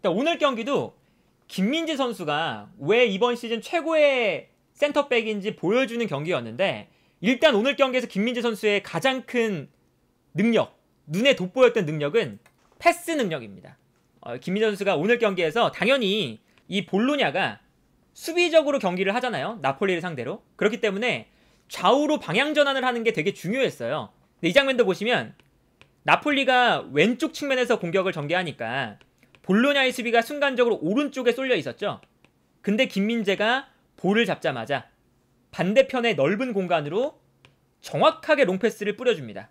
오늘 경기도 김민재 선수가 왜 이번 시즌 최고의 센터백인지 보여주는 경기였는데, 일단 오늘 경기에서 김민재 선수의 가장 큰 능력, 눈에 돋보였던 능력은 패스 능력입니다. 김민재 선수가 오늘 경기에서 당연히 이 볼로냐가 수비적으로 경기를 하잖아요. 나폴리를 상대로. 그렇기 때문에 좌우로 방향 전환을 하는 게 되게 중요했어요. 근데 이 장면도 보시면 나폴리가 왼쪽 측면에서 공격을 전개하니까 볼로냐의 수비가 순간적으로 오른쪽에 쏠려 있었죠. 근데 김민재가 볼을 잡자마자 반대편의 넓은 공간으로 정확하게 롱패스를 뿌려줍니다.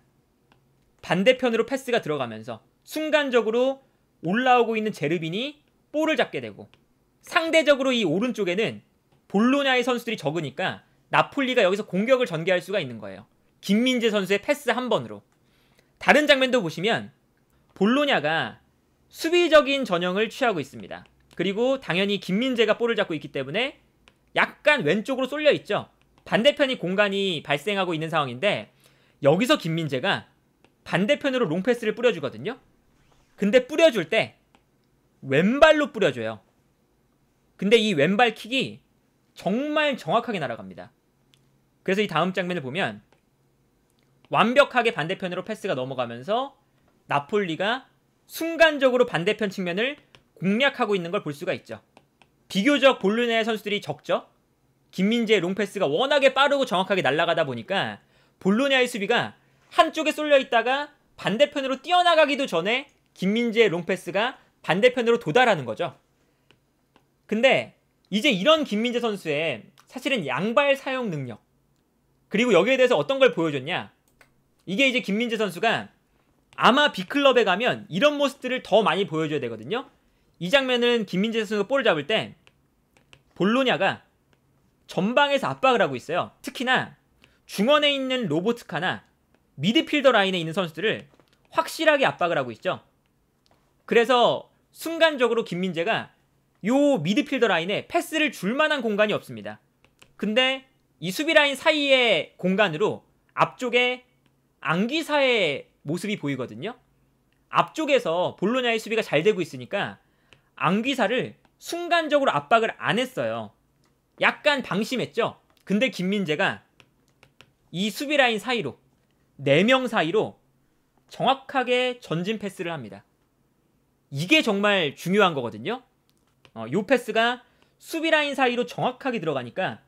반대편으로 패스가 들어가면서 순간적으로 올라오고 있는 제르빈이 볼을 잡게 되고, 상대적으로 이 오른쪽에는 볼로냐의 선수들이 적으니까 나폴리가 여기서 공격을 전개할 수가 있는 거예요. 김민재 선수의 패스 한 번으로. 다른 장면도 보시면 볼로냐가 수비적인 전형을 취하고 있습니다. 그리고 당연히 김민재가 볼을 잡고 있기 때문에 약간 왼쪽으로 쏠려 있죠. 반대편이 공간이 발생하고 있는 상황인데, 여기서 김민재가 반대편으로 롱패스를 뿌려주거든요. 근데 뿌려줄 때 왼발로 뿌려줘요. 근데 이 왼발 킥이 정말 정확하게 날아갑니다. 그래서 이 다음 장면을 보면 완벽하게 반대편으로 패스가 넘어가면서 나폴리가 순간적으로 반대편 측면을 공략하고 있는 걸 볼 수가 있죠. 비교적 볼로냐의 선수들이 적죠. 김민재의 롱패스가 워낙에 빠르고 정확하게 날아가다 보니까 볼로냐의 수비가 한쪽에 쏠려 있다가 반대편으로 뛰어나가기도 전에 김민재의 롱패스가 반대편으로 도달하는 거죠. 근데 이제 이런 김민재 선수의 사실은 양발 사용 능력, 그리고 여기에 대해서 어떤 걸 보여줬냐, 이게 이제 김민재 선수가 아마 B클럽에 가면 이런 모습들을 더 많이 보여줘야 되거든요. 이 장면은 김민재 선수가 볼을 잡을 때 볼로냐가 전방에서 압박을 하고 있어요. 특히나 중원에 있는 로보트카나 미드필더 라인에 있는 선수들을 확실하게 압박을 하고 있죠. 그래서 순간적으로 김민재가 요 미드필더 라인에 패스를 줄 만한 공간이 없습니다. 근데 이 수비 라인 사이의 공간으로 앞쪽에 앙귀사의 모습이 보이거든요. 앞쪽에서 볼로냐의 수비가 잘 되고 있으니까 앙귀사를 순간적으로 압박을 안 했어요. 약간 방심했죠. 근데 김민재가 이 수비 라인 사이로, 4명 사이로 정확하게 전진 패스를 합니다. 이게 정말 중요한 거거든요. 요 패스가 수비 라인 사이로 정확하게 들어가니까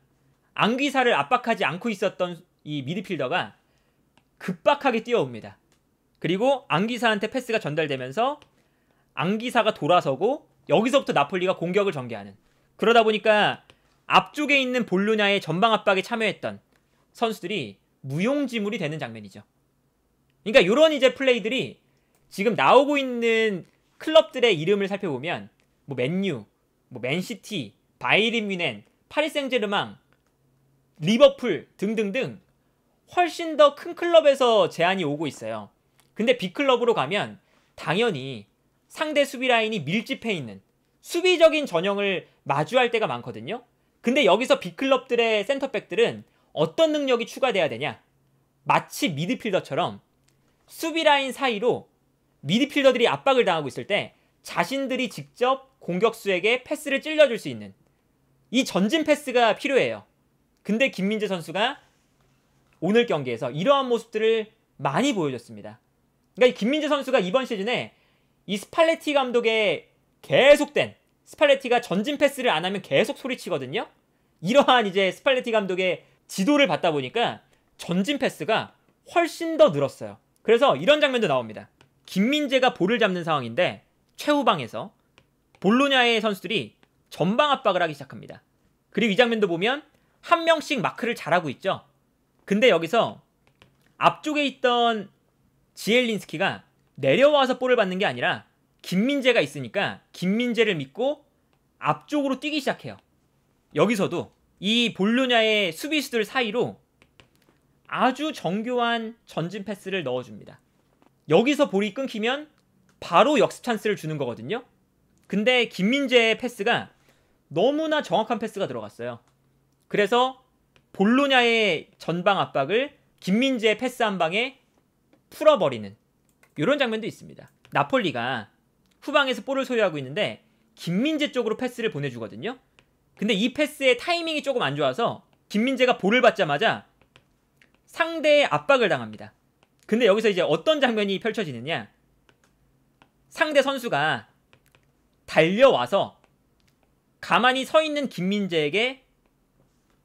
앙귀사를 압박하지 않고 있었던 이 미드필더가 급박하게 뛰어옵니다. 그리고 앙귀사한테 패스가 전달되면서 앙귀사가 돌아서고 여기서부터 나폴리가 공격을 전개하는, 그러다 보니까 앞쪽에 있는 볼로냐의 전방 압박에 참여했던 선수들이 무용지물이 되는 장면이죠. 그러니까 이런 이제 플레이들이 지금 나오고 있는 클럽들의 이름을 살펴보면 뭐 맨유, 뭐 맨시티, 바이에른 뮌헨, 파리 생제르맹, 리버풀 등등등 훨씬 더 큰 클럽에서 제안이 오고 있어요. 근데 B클럽으로 가면 당연히 상대 수비 라인이 밀집해 있는 수비적인 전형을 마주할 때가 많거든요. 근데 여기서 B클럽들의 센터백들은 어떤 능력이 추가돼야 되냐? 마치 미드필더처럼 수비 라인 사이로 미드필더들이 압박을 당하고 있을 때 자신들이 직접 공격수에게 패스를 찔러줄 수 있는 이 전진 패스가 필요해요. 근데 김민재 선수가 오늘 경기에서 이러한 모습들을 많이 보여줬습니다. 그러니까 이 김민재 선수가 이번 시즌에 이 스팔레티 감독의 계속된, 스팔레티가 전진 패스를 안 하면 계속 소리치거든요. 이러한 이제 스팔레티 감독의 지도를 받다 보니까 전진 패스가 훨씬 더 늘었어요. 그래서 이런 장면도 나옵니다. 김민재가 볼을 잡는 상황인데 최후방에서 볼로냐의 선수들이 전방 압박을 하기 시작합니다. 그리고 이 장면도 보면 한 명씩 마크를 잘하고 있죠. 근데 여기서 앞쪽에 있던 지엘린스키가 내려와서 볼을 받는 게 아니라 김민재가 있으니까 김민재를 믿고 앞쪽으로 뛰기 시작해요. 여기서도 이 볼로냐의 수비수들 사이로 아주 정교한 전진 패스를 넣어줍니다. 여기서 볼이 끊기면 바로 역습 찬스를 주는 거거든요. 근데 김민재의 패스가 너무나 정확한 패스가 들어갔어요. 그래서 볼로냐의 전방 압박을 김민재의 패스 한 방에 풀어버리는 이런 장면도 있습니다. 나폴리가 후방에서 볼을 소유하고 있는데 김민재 쪽으로 패스를 보내주거든요. 근데 이 패스의 타이밍이 조금 안 좋아서 김민재가 볼을 받자마자 상대의 압박을 당합니다. 근데 여기서 이제 어떤 장면이 펼쳐지느냐, 상대 선수가 달려와서 가만히 서 있는 김민재에게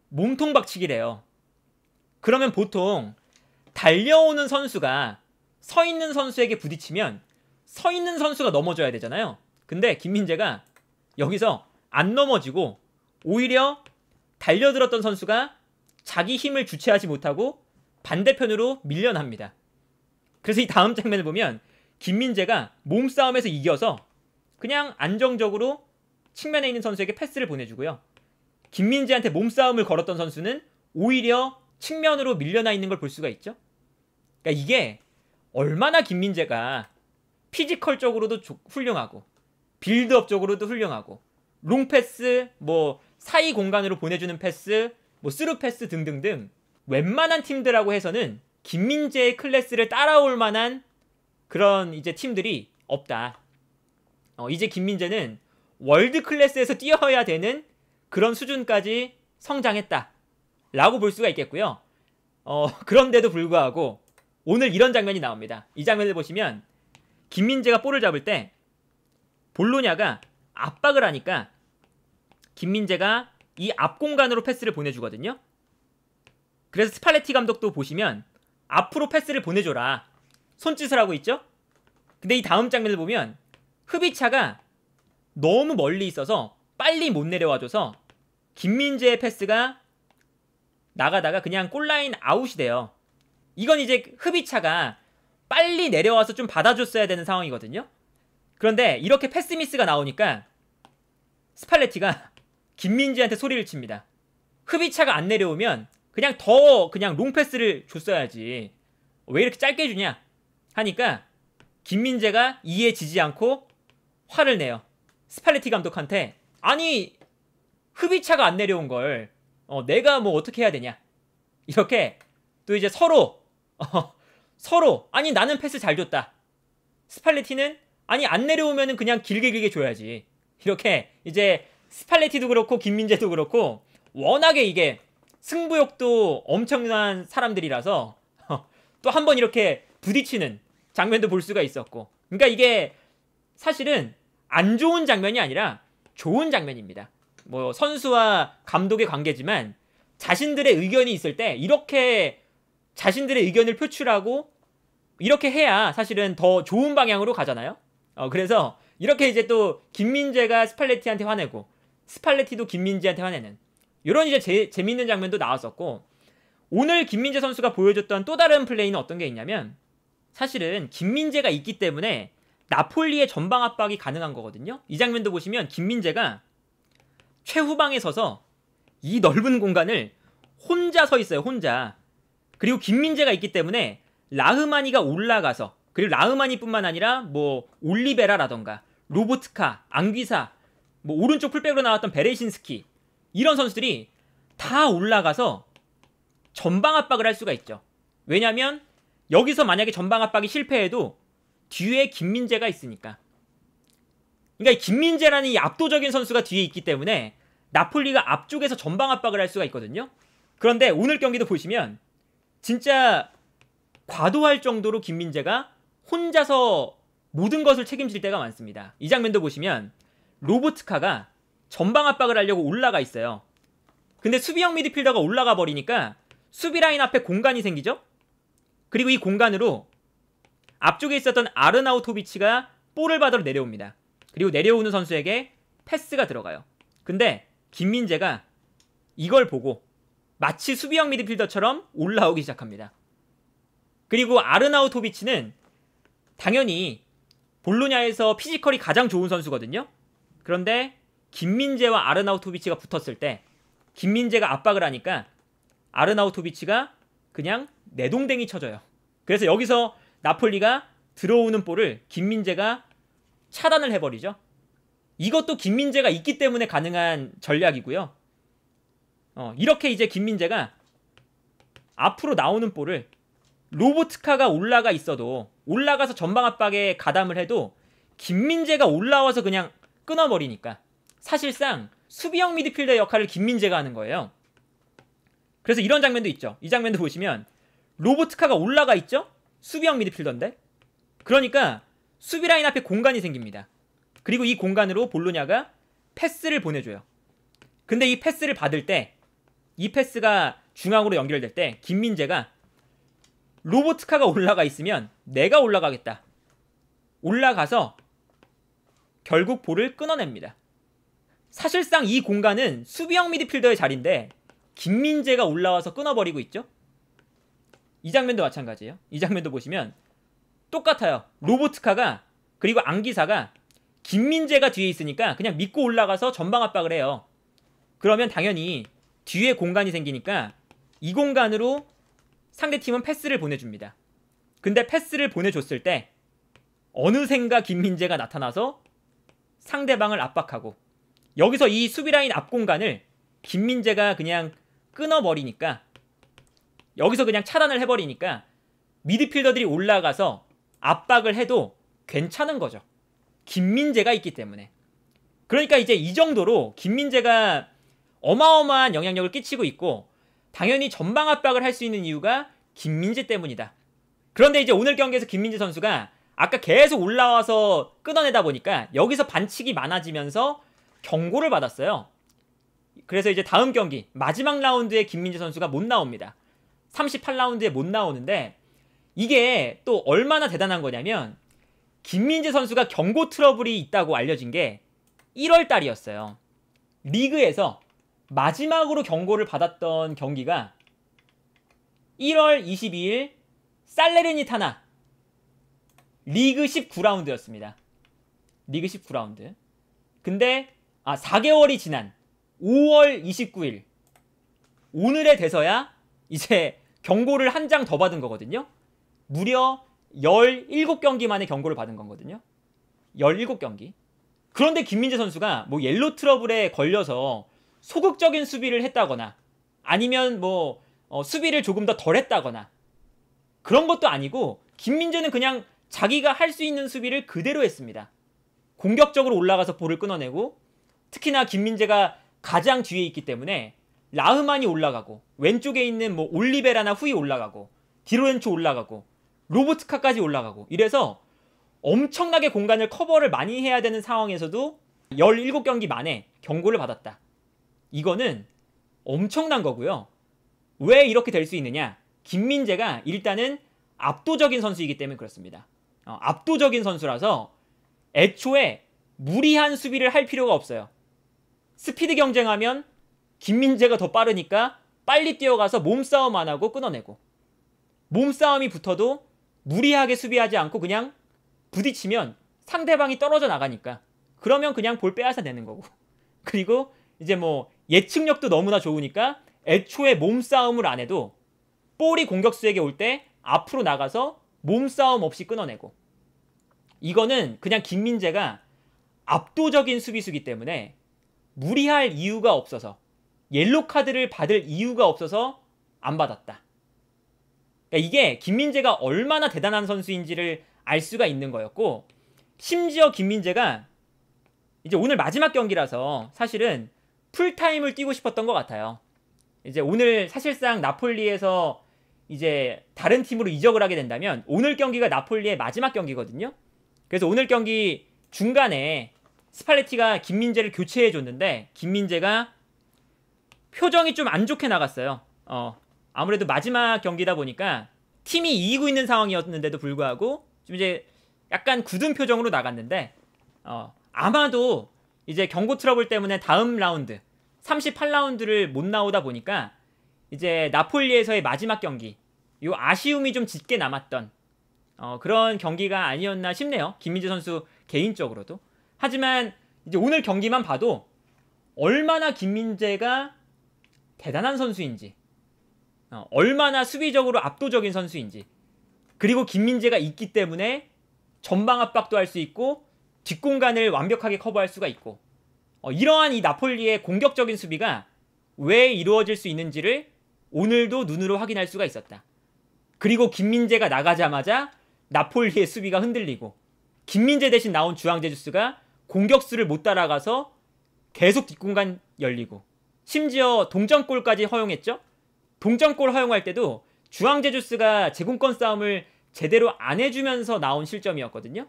몸통 박치기를 해요. 그러면 보통 달려오는 선수가 서 있는 선수에게 부딪히면 서 있는 선수가 넘어져야 되잖아요. 근데 김민재가 여기서 안 넘어지고 오히려 달려들었던 선수가 자기 힘을 주체하지 못하고 반대편으로 밀려납니다. 그래서 이 다음 장면을 보면 김민재가 몸싸움에서 이겨서 그냥 안정적으로 측면에 있는 선수에게 패스를 보내주고요. 김민재한테 몸싸움을 걸었던 선수는 오히려 측면으로 밀려나 있는 걸 볼 수가 있죠. 그러니까 이게 얼마나 김민재가 피지컬적으로도 훌륭하고 빌드업적으로도 훌륭하고 롱패스, 뭐 사이 공간으로 보내주는 패스, 뭐 스루 패스 등등등 웬만한 팀들하고 해서는 김민재의 클래스를 따라올 만한 그런 이제 팀들이 없다. 이제 김민재는 월드 클래스에서 뛰어야 되는 그런 수준까지 성장했다 라고 볼 수가 있겠고요. 그런데도 불구하고 오늘 이런 장면이 나옵니다. 이 장면을 보시면 김민재가 볼을 잡을 때 볼로냐가 압박을 하니까 김민재가 이 앞 공간으로 패스를 보내주거든요. 그래서 스팔레티 감독도 보시면 앞으로 패스를 보내줘라 손짓을 하고 있죠. 근데 이 다음 장면을 보면 흐비차가 너무 멀리 있어서 빨리 못 내려와줘서 김민재의 패스가 나가다가 그냥 골라인 아웃이 돼요. 이건 이제 흐비차가 빨리 내려와서 좀 받아줬어야 되는 상황이거든요. 그런데 이렇게 패스 미스가 나오니까 스팔레티가 김민재한테 소리를 칩니다. 흐비차가 안 내려오면 그냥 롱패스를 줬어야지 왜 이렇게 짧게 주냐 하니까 김민재가 이해지지 않고 화를 내요. 스팔레티 감독한테 아니 흐비차가 안 내려온 걸 내가 뭐 어떻게 해야 되냐 이렇게 또 이제 서로 아니 나는 패스 잘 줬다. 스팔레티는 아니 안 내려오면은 그냥 길게 줘야지. 이렇게 이제 스팔레티도 그렇고 김민재도 그렇고 워낙에 이게 승부욕도 엄청난 사람들이라서 또 한 번 이렇게 부딪히는 장면도 볼 수가 있었고, 그러니까 이게 사실은 안 좋은 장면이 아니라 좋은 장면입니다. 뭐 선수와 감독의 관계지만 자신들의 의견이 있을 때 이렇게 자신들의 의견을 표출하고 이렇게 해야 사실은 더 좋은 방향으로 가잖아요. 그래서 이렇게 이제 또 김민재가 스팔레티한테 화내고 스팔레티도 김민재한테 화내는 이런 이제 재밌는 장면도 나왔었고, 오늘 김민재 선수가 보여줬던 또 다른 플레이는 어떤 게 있냐면 사실은 김민재가 있기 때문에 나폴리의 전방 압박이 가능한 거거든요. 이 장면도 보시면 김민재가 최후방에 서서 이 넓은 공간을 혼자 서 있어요. 혼자. 그리고 김민재가 있기 때문에 라흐마니가 올라가서, 그리고 라흐마니뿐만 아니라 뭐 올리베라라던가 로보트카, 앙귀사, 뭐 오른쪽 풀백으로 나왔던 베레신스키 이런 선수들이 다 올라가서 전방 압박을 할 수가 있죠. 왜냐면 여기서 만약에 전방 압박이 실패해도 뒤에 김민재가 있으니까. 그러니까 김민재라는 이 압도적인 선수가 뒤에 있기 때문에 나폴리가 앞쪽에서 전방 압박을 할 수가 있거든요. 그런데 오늘 경기도 보시면 진짜 과도할 정도로 김민재가 혼자서 모든 것을 책임질 때가 많습니다. 이 장면도 보시면 로보트카가 전방 압박을 하려고 올라가 있어요. 근데 수비형 미드필더가 올라가 버리니까 수비 라인 앞에 공간이 생기죠. 그리고 이 공간으로 앞쪽에 있었던 아르나우토비치가 볼을 받으러 내려옵니다. 그리고 내려오는 선수에게 패스가 들어가요. 근데 김민재가 이걸 보고 마치 수비형 미드필더처럼 올라오기 시작합니다. 그리고 아르나우토비치는 당연히 볼로냐에서 피지컬이 가장 좋은 선수거든요. 그런데 김민재와 아르나우토비치가 붙었을 때 김민재가 압박을 하니까 아르나우토비치가 그냥 내동댕이 쳐줘요. 그래서 여기서 나폴리가 들어오는 볼을 김민재가 차단을 해버리죠. 이것도 김민재가 있기 때문에 가능한 전략이고요. 이렇게 이제 김민재가 앞으로 나오는 볼을 로보트카가 올라가 있어도 올라가서 전방 압박에 가담을 해도 김민재가 올라와서 그냥 끊어버리니까 사실상 수비형 미드필더의 역할을 김민재가 하는 거예요. 그래서 이런 장면도 있죠. 이 장면도 보시면 로보트카가 올라가 있죠? 수비형 미드필더인데. 그러니까 수비 라인 앞에 공간이 생깁니다. 그리고 이 공간으로 볼로냐가 패스를 보내줘요. 근데 이 패스를 받을 때, 이 패스가 중앙으로 연결될 때 김민재가 로보트카가 올라가 있으면 내가 올라가겠다. 올라가서 결국 볼을 끊어냅니다. 사실상 이 공간은 수비형 미드필더의 자리인데 김민재가 올라와서 끊어버리고 있죠. 이 장면도 마찬가지예요. 이 장면도 보시면 똑같아요. 로보트카가 그리고 안기사가 김민재가 뒤에 있으니까 그냥 믿고 올라가서 전방 압박을 해요. 그러면 당연히 뒤에 공간이 생기니까 이 공간으로 상대팀은 패스를 보내줍니다. 근데 패스를 보내줬을 때 어느샌가 김민재가 나타나서 상대방을 압박하고 여기서 이 수비라인 앞 공간을 김민재가 그냥 끊어버리니까 여기서 그냥 차단을 해버리니까 미드필더들이 올라가서 압박을 해도 괜찮은 거죠. 김민재가 있기 때문에. 그러니까 이제 이 정도로 김민재가 어마어마한 영향력을 끼치고 있고 당연히 전방 압박을 할 수 있는 이유가 김민재 때문이다. 그런데 이제 오늘 경기에서 김민재 선수가 아까 계속 올라와서 끊어내다 보니까 여기서 반칙이 많아지면서 경고를 받았어요. 그래서 이제 다음 경기 마지막 라운드에 김민재 선수가 못 나옵니다. 38라운드에 못 나오는데 이게 또 얼마나 대단한 거냐면 김민재 선수가 경고 트러블이 있다고 알려진 게 1월 달이었어요. 리그에서 마지막으로 경고를 받았던 경기가 1월 22일 살레르니타나 리그 19라운드였습니다. 리그 19라운드. 근데 4개월이 지난 5월 29일 오늘에 돼서야 이제 경고를 한 장 더 받은 거거든요. 무려 17경기 만에 경고를 받은 거거든요. 17경기. 그런데 김민재 선수가 뭐 옐로 트러블에 걸려서 소극적인 수비를 했다거나 아니면 뭐 수비를 조금 더 덜 했다거나 그런 것도 아니고 김민재는 그냥 자기가 할 수 있는 수비를 그대로 했습니다. 공격적으로 올라가서 볼을 끊어내고 특히나 김민재가 가장 뒤에 있기 때문에 라흐만이 올라가고 왼쪽에 있는 뭐 올리베라나 후이 올라가고 디로렌초 올라가고 로보트카까지 올라가고 이래서 엄청나게 공간을 커버를 많이 해야 되는 상황에서도 17경기 만에 경고를 받았다. 이거는 엄청난 거고요. 왜 이렇게 될 수 있느냐? 김민재가 일단은 압도적인 선수이기 때문에 그렇습니다. 압도적인 선수라서 애초에 무리한 수비를 할 필요가 없어요. 스피드 경쟁하면 김민재가 더 빠르니까 빨리 뛰어가서 몸싸움 안 하고 끊어내고 몸싸움이 붙어도 무리하게 수비하지 않고 그냥 부딪히면 상대방이 떨어져 나가니까 그러면 그냥 볼 빼앗아 내는 거고 그리고 이제 뭐 예측력도 너무나 좋으니까 애초에 몸싸움을 안 해도 볼이 공격수에게 올 때 앞으로 나가서 몸싸움 없이 끊어내고 이거는 그냥 김민재가 압도적인 수비수기 때문에 무리할 이유가 없어서 옐로 카드를 받을 이유가 없어서 안 받았다. 그러니까 이게 김민재가 얼마나 대단한 선수인지를 알 수가 있는 거였고 심지어 김민재가 이제 오늘 마지막 경기라서 사실은 풀타임을 뛰고 싶었던 것 같아요. 이제 오늘 사실상 나폴리에서 이제 다른 팀으로 이적을 하게 된다면 오늘 경기가 나폴리의 마지막 경기거든요. 그래서 오늘 경기 중간에 스팔레티가 김민재를 교체해 줬는데 김민재가 표정이 좀 안 좋게 나갔어요. 아무래도 마지막 경기다 보니까 팀이 이기고 있는 상황이었는데도 불구하고 좀 이제 약간 굳은 표정으로 나갔는데 아마도 이제 경고 트러블 때문에 다음 라운드 38라운드를 못 나오다 보니까 이제 나폴리에서의 마지막 경기 요 아쉬움이 좀 짙게 남았던 그런 경기가 아니었나 싶네요. 김민재 선수 개인적으로도. 하지만 이제 오늘 경기만 봐도 얼마나 김민재가 대단한 선수인지 얼마나 수비적으로 압도적인 선수인지 그리고 김민재가 있기 때문에 전방 압박도 할 수 있고 뒷공간을 완벽하게 커버할 수가 있고 이러한 이 나폴리의 공격적인 수비가 왜 이루어질 수 있는지를 오늘도 눈으로 확인할 수가 있었다. 그리고 김민재가 나가자마자 나폴리의 수비가 흔들리고 김민재 대신 나온 주앙 제주스가 공격수를 못 따라가서 계속 뒷공간 열리고 심지어 동점골까지 허용했죠. 동점골 허용할 때도 주앙제주스가 제공권 싸움을 제대로 안 해주면서 나온 실점이었거든요.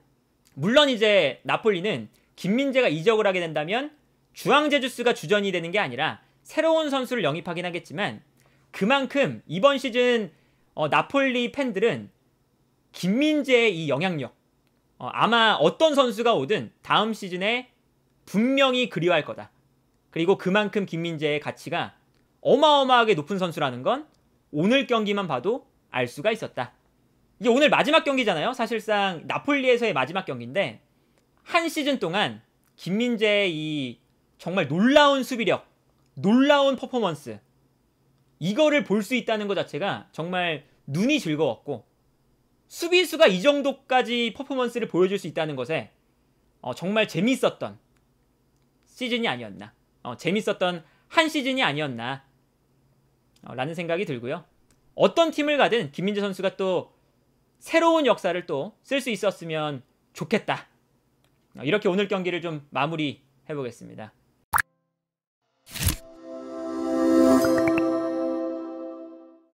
물론 이제 나폴리는 김민재가 이적을 하게 된다면 주앙제주스가 주전이 되는 게 아니라 새로운 선수를 영입하긴 하겠지만 그만큼 이번 시즌 나폴리 팬들은 김민재의 이 영향력 아마 어떤 선수가 오든 다음 시즌에 분명히 그리워할 거다. 그리고 그만큼 김민재의 가치가 어마어마하게 높은 선수라는 건 오늘 경기만 봐도 알 수가 있었다. 이게 오늘 마지막 경기잖아요. 사실상 나폴리에서의 마지막 경기인데 한 시즌 동안 김민재의 이 정말 놀라운 수비력, 놀라운 퍼포먼스 이거를 볼 수 있다는 것 자체가 정말 눈이 즐거웠고 수비수가 이 정도까지 퍼포먼스를 보여줄 수 있다는 것에 정말 재밌었던 시즌이 아니었나 재밌었던 한 시즌이 아니었나 라는 생각이 들고요. 어떤 팀을 가든 김민재 선수가 또 새로운 역사를 또 쓸 수 있었으면 좋겠다. 이렇게 오늘 경기를 좀 마무리 해보겠습니다.